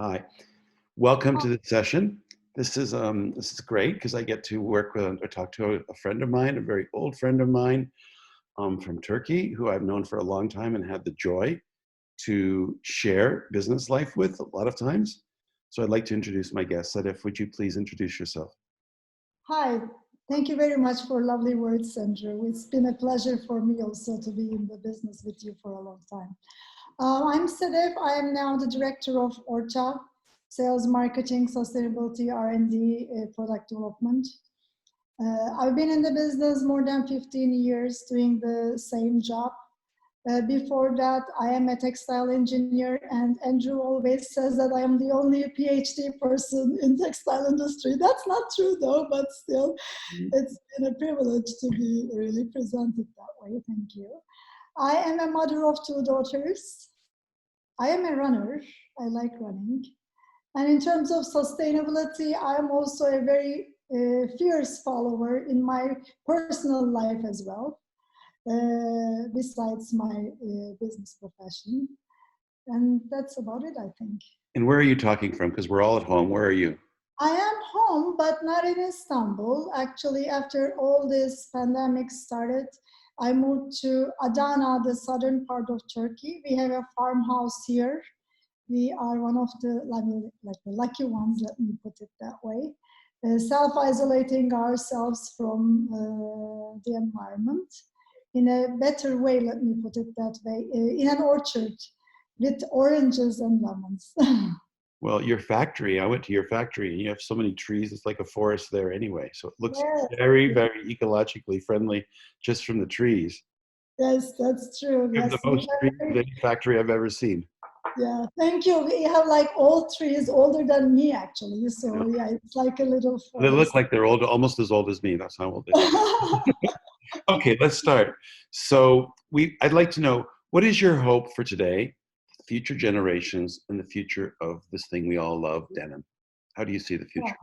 Hi, welcome to the session. This is great because I get to work with or talk to a friend of mine, a very old friend of mine from Turkey, who I've known for a long time and had the joy to share business life with a lot of times. So I'd like to introduce my guest. Sedef, would you please introduce yourself? Hi, thank you very much for lovely words, Andrew. It's been a pleasure for me also to be in the business with you for a long time. I'm Sedef. I am now the director of Orta, Sales, Marketing, Sustainability, R&D, Product Development. I've been in the business more than 15 years doing the same job. Before that, I am a textile engineer, and Andrew always says that I am the only PhD person in textile industry. That's not true though, but still, it's been a privilege to be really presented that way. Thank you. I am a mother of 2 daughters. I am a runner. I like running. And in terms of sustainability, I am also a very fierce follower in my personal life as well. Besides my business profession. And that's about it, I think. And where are you talking from? Because we're all at home. Where are you? I am home, but not in Istanbul. Actually, after all this pandemic started, I moved to Adana, the southern part of Turkey. We have a farmhouse here. We are one of the lucky ones, let me put it that way. Self-isolating ourselves from the environment. In a better way, let me put it that way, in an orchard with oranges and lemons. Well, your factory, I went to your factory and you have so many trees, it's like a forest there anyway. So it looks Yes. very, very ecologically friendly just from the trees. Yes, that's true. You have Yes, the most trees of any factory I've ever seen. yeah, thank you. We have like old trees older than me actually. So yeah, it's like a little forest. They look like they're old, almost as old as me. That's how old they are. Okay, let's start. So I'd like to know, what is your hope for today, future generations, and the future of this thing we all love, denim? How do you see the future?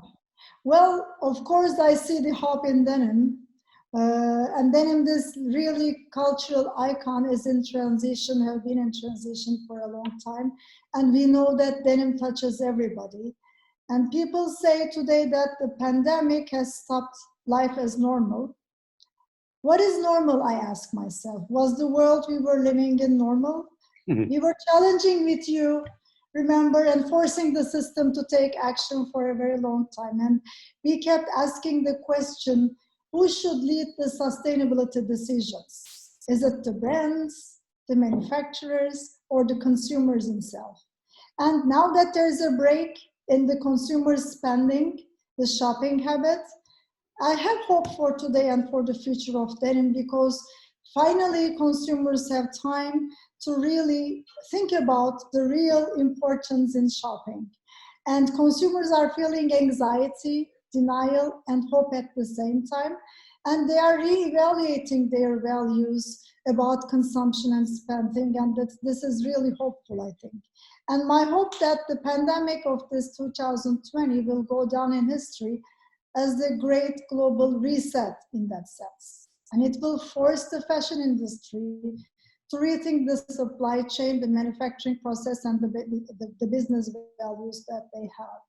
Well, of course, I see the hope in denim. And denim, this really cultural icon, is in transition, have been in transition for a long time. And we know that denim touches everybody. And people say today that the pandemic has stopped life as normal. What is normal, I ask myself? Was the world we were living in normal? We were challenging with you, remember, and forcing the system to take action for a very long time. And we kept asking the question, who should lead the sustainability decisions? Is it the brands, the manufacturers, or the consumers themselves? And now that there's a break in the consumer spending, the shopping habit, I have hope for today and for the future of denim, because finally consumers have time to really think about the real importance in shopping. And consumers are feeling anxiety, denial, and hope at the same time. And they are reevaluating their values about consumption and spending. And this is really hopeful, I think. And my hope that the pandemic of this 2020 will go down in history as the great global reset in that sense. And it will force the fashion industry to rethink the supply chain, the manufacturing process, and the business values that they have.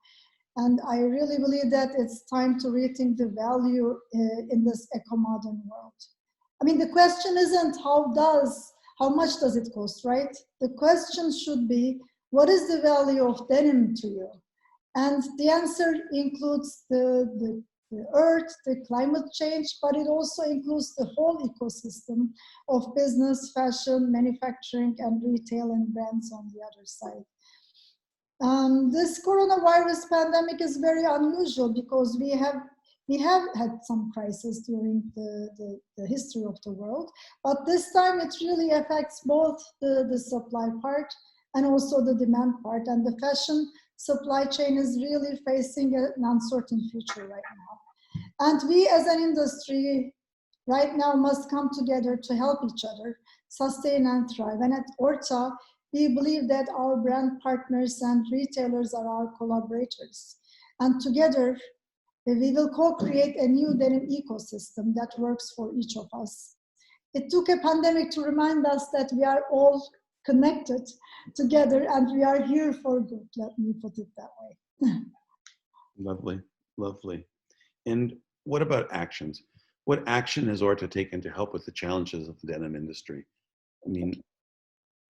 And I really believe that it's time to rethink the value in this eco-modern world. I mean, the question isn't how much does it cost, right? The question should be, what is the value of denim to you? And the answer includes the earth, the climate change, but it also includes the whole ecosystem of business, fashion, manufacturing, and retail and brands on the other side. This coronavirus pandemic is very unusual because we have had some crises during the history of the world, but this time it really affects both the supply part and also the demand part, and the fashion supply chain is really facing an uncertain future right now. And we as an industry right now must come together to help each other sustain and thrive. And at Orta, we believe that our brand partners and retailers are our collaborators. And together, we will co-create a new denim ecosystem that works for each of us. It took a pandemic to remind us that we are all connected together, and we are here for good, let me put it that way. Lovely, lovely. And what about actions? What action has Orta taken to help with the challenges of the denim industry? I mean,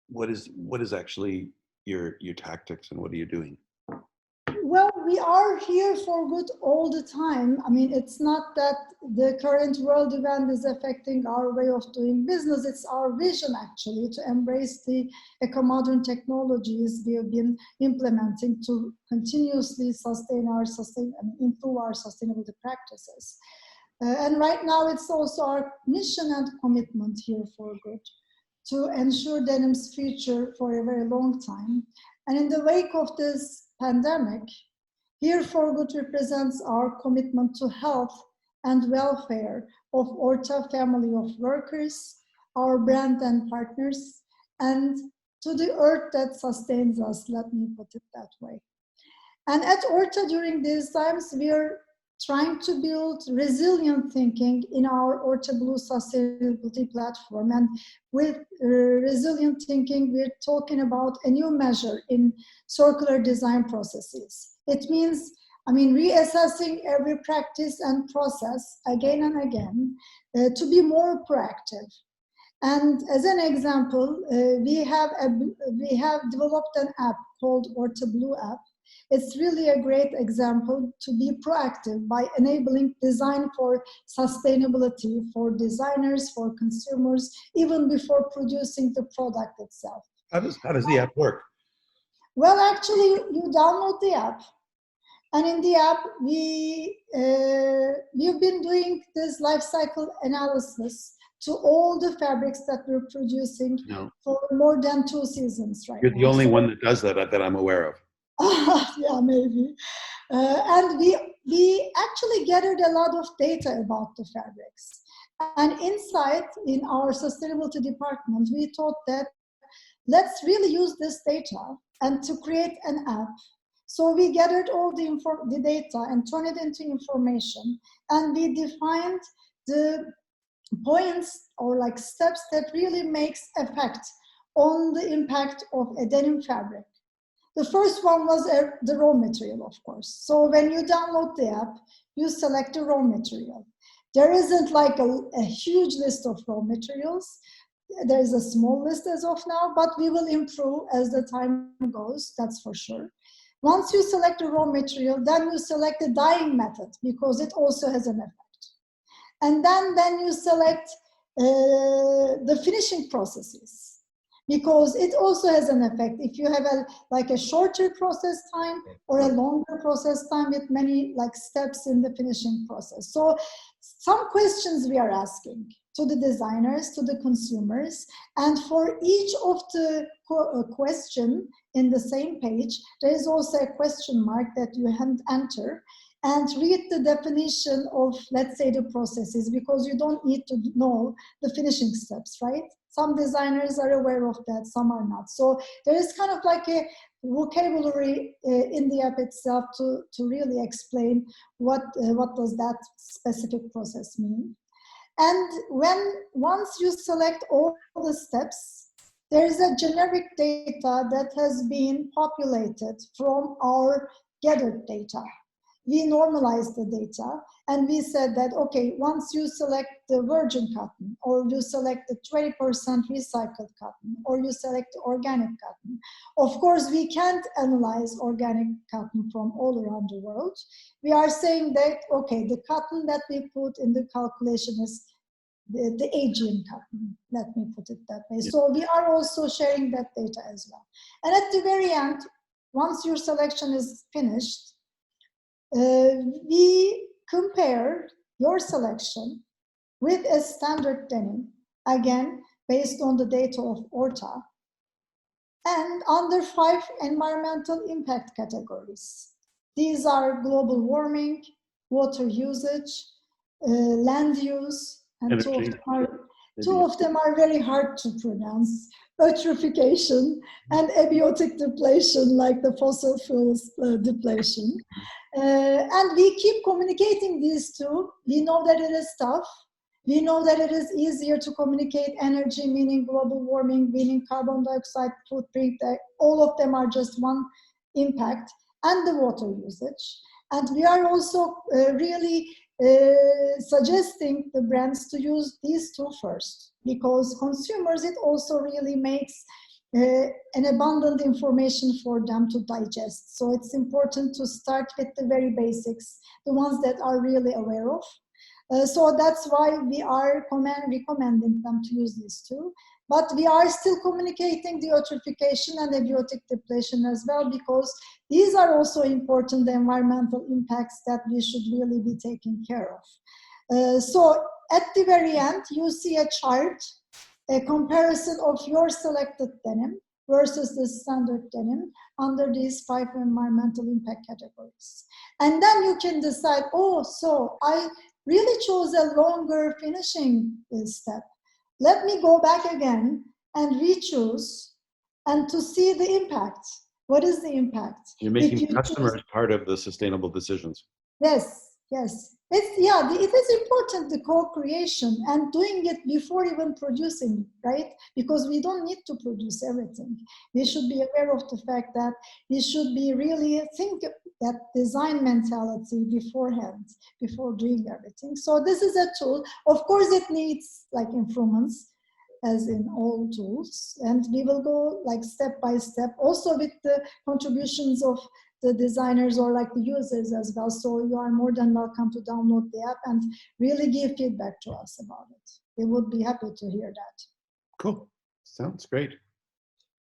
what is actually your tactics, and what are you doing? Well, we are here for good all the time. I mean, it's not that the current world event is affecting our way of doing business. It's our vision, actually, to embrace the eco-modern technologies we have been implementing to continuously improve our sustainability practices. And right now, it's also our mission and commitment here for good to ensure denim's future for a very long time. And in the wake of this pandemic, Here for Good represents our commitment to health and welfare of Orta family of workers, our brand and partners, and to the earth that sustains us, let me put it that way. And at Orta during these times, we are trying to build resilient thinking in our Orta Blue sustainability platform. And with resilient thinking, we're talking about a new measure in circular design processes. It means, reassessing every practice and process again and again to be more proactive. And as an example, we have developed an app called Orta Blue app. It's really a great example to be proactive by enabling design for sustainability for designers, for consumers, even before producing the product itself. How does the app work? Well, actually, you download the app, and in the app, we've been doing this life cycle analysis to all the fabrics that we're producing for more than 2 seasons right now. You're the only one that does that I'm aware of. Yeah, maybe. And we actually gathered a lot of data about the fabrics. And inside, in our sustainability department, we thought that let's really use this data and to create an app. So we gathered all the data and turned it into information. And we defined the points or like steps that really makes effect on the impact of a denim fabric. The first one was the raw material, of course. So when you download the app, you select the raw material. There isn't like a huge list of raw materials. There is a small list as of now, but we will improve as the time goes, that's for sure. Once you select the raw material, then you select the dyeing method because it also has an effect. And then you select the finishing processes, because it also has an effect. If you have a shorter process time or a longer process time with many steps in the finishing process. So some questions we are asking to the designers, to the consumers, and for each of the question in the same page, there is also a question mark that you enter and read the definition of, let's say, the processes, because you don't need to know the finishing steps, right? Some designers are aware of that, some are not. So there is kind of like a vocabulary in the app itself to really explain what does that specific process mean. And once you select all the steps, there is a generic data that has been populated from our gathered data. We normalized the data and we said that, okay, once you select the virgin cotton, or you select the 20% recycled cotton, or you select organic cotton. Of course, we can't analyze organic cotton from all around the world. We are saying that, okay, the cotton that we put in the calculation is the Asian cotton, let me put it that way. Yeah. So we are also sharing that data as well. And at the very end, once your selection is finished, we compare your selection with a standard denim, again, based on the data of Orta, and under 5 environmental impact categories. These are global warming, water usage, land use, and two of them are very hard to pronounce: eutrophication and abiotic depletion, like the fossil fuels depletion. And we keep communicating these two. We know that it is tough. We know that it is easier to communicate energy, meaning global warming, meaning carbon dioxide footprint. All of them are just one impact, and the water usage. And we are also really suggesting the brands to use these two first, because consumers, it also really makes an abundant information for them to digest. So it's important to start with the very basics, the ones that are really aware of. So that's why we are recommending them to use these two. But we are still communicating the eutrophication and abiotic depletion as well, because these are also important environmental impacts that we should really be taking care of. So at the very end, you see a chart, a comparison of your selected denim versus the standard denim under these 5 environmental impact categories. And then you can decide, oh, so I really chose a longer finishing step. Let me go back again and re-choose and to see the impact. What is the impact? You're making customers part of the sustainable decisions. Yes, yes. It is important, the co-creation and doing it before even producing, right? Because we don't need to produce everything. We should be aware of the fact that we should be really think that design mentality beforehand, before doing everything. So this is a tool. Of course, it needs like improvements, as in all tools, and we will go like step by step, also with the contributions of the designers or like the users as well. So you are more than welcome to download the app and really give feedback to us about it. We would be happy to hear that. Cool. Sounds great.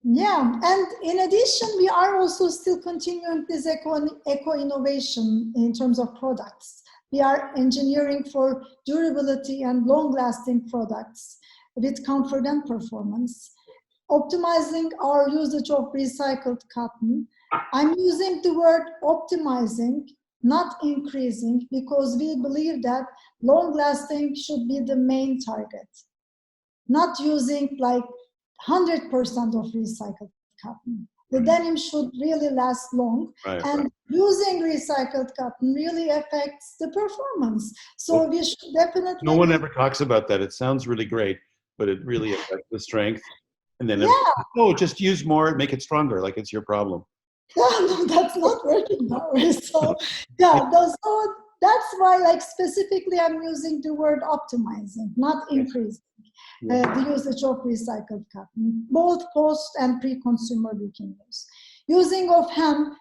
Yeah, and in addition, we are also still continuing this eco-innovation in terms of products. We are engineering for durability and long-lasting products with comfort and performance, optimizing our usage of recycled cotton. I'm using the word optimizing, not increasing, because we believe that long-lasting should be the main target. Not using like 100% of recycled cotton. The denim should really last long, and using recycled cotton really affects the performance. So we should definitely... No one ever talks about that. It sounds really great, but it really affects the strength. And then, just use more, make it stronger, like it's your problem. No, that's not working that way. So, so that's why, like, specifically I'm using the word optimizing, not increasing the usage of recycled cotton. Both post and pre-consumer we can use. Using of hemp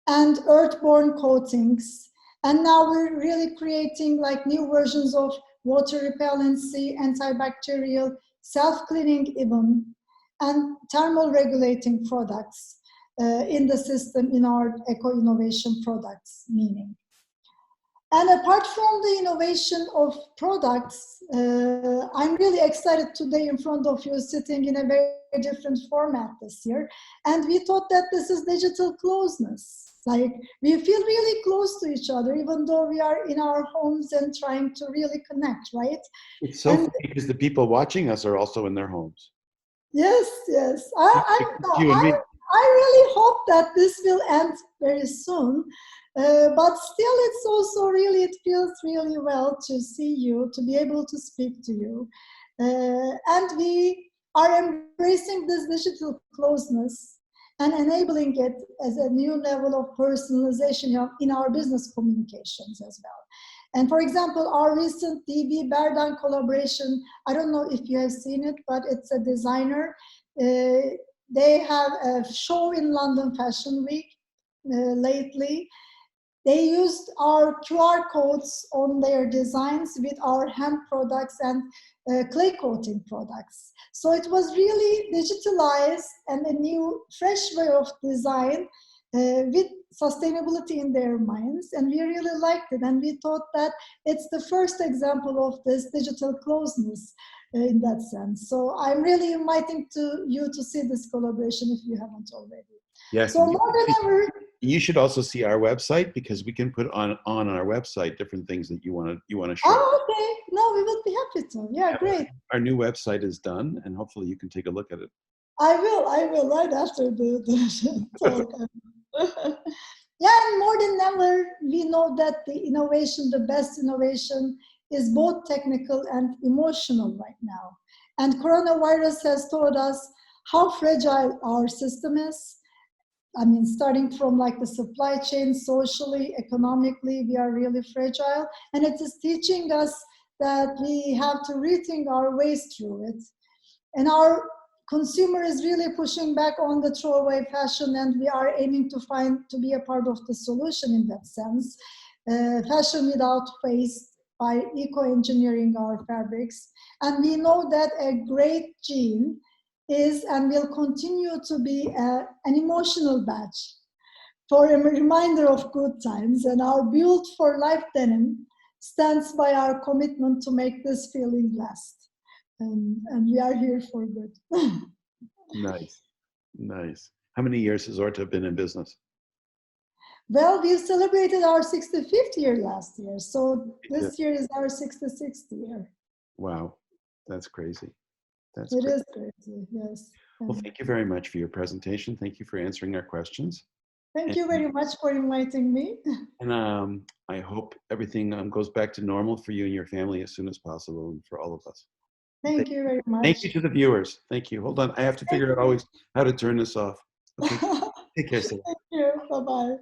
and earth-borne coatings. And now we're really creating like new versions of water repellency, antibacterial, self-cleaning even, and thermal regulating products in the system in our eco-innovation products meaning. And apart from the innovation of products, I'm really excited today in front of you sitting in a very different format this year. And we thought that this is digital closeness. Like we feel really close to each other, even though we are in our homes and trying to really connect, right? It's so funny because the people watching us are also in their homes. Yes, yes. I really hope that this will end very soon. But still, it's also really, it feels really well to see you, to be able to speak to you. And we are embracing this digital closeness and enabling it as a new level of personalization in our business communications as well. And for example, our recent DB Berdan collaboration, I don't know if you have seen it, but it's a designer. They have a show in London Fashion Week lately. They used our QR codes on their designs with our hemp products and clay coating products. So it was really digitalized and a new, fresh way of design with sustainability in their minds. And we really liked it. And we thought that it's the first example of this digital closeness in that sense. So I'm really inviting you to see this collaboration if you haven't already. Yes. So more than ever, you should also see our website because we can put on our website different things that you want to share. Oh, okay. No, we would be happy to. Yeah, great. Our new website is done, and hopefully you can take a look at it. I will right after the talk. Yeah, and more than ever, we know that the best innovation is both technical and emotional right now. And coronavirus has taught us how fragile our system is. I mean, starting from like the supply chain, socially, economically, we are really fragile. And it is teaching us that we have to rethink our ways through it. And our consumer is really pushing back on the throwaway fashion, and we are aiming to be a part of the solution in that sense. Fashion without waste by eco-engineering our fabrics. And we know that a great jean is and will continue to be an emotional badge for a reminder of good times. And our Built for Life denim stands by our commitment to make this feeling last. And we are here for good. Nice, nice. How many years has Orta been in business? Well, we celebrated our 65th year last year. So this year is our 66th year. Wow, that's crazy. It is crazy, yes. Well, thank you very much for your presentation. Thank you for answering our questions. Thank you very much for inviting me. And I hope everything goes back to normal for you and your family as soon as possible, and for all of us. Thank you very much. Thank you to the viewers. Thank you. Hold on. I have to figure out always how to turn this off. Okay. Take care, Sedef. Thank you. Bye-bye.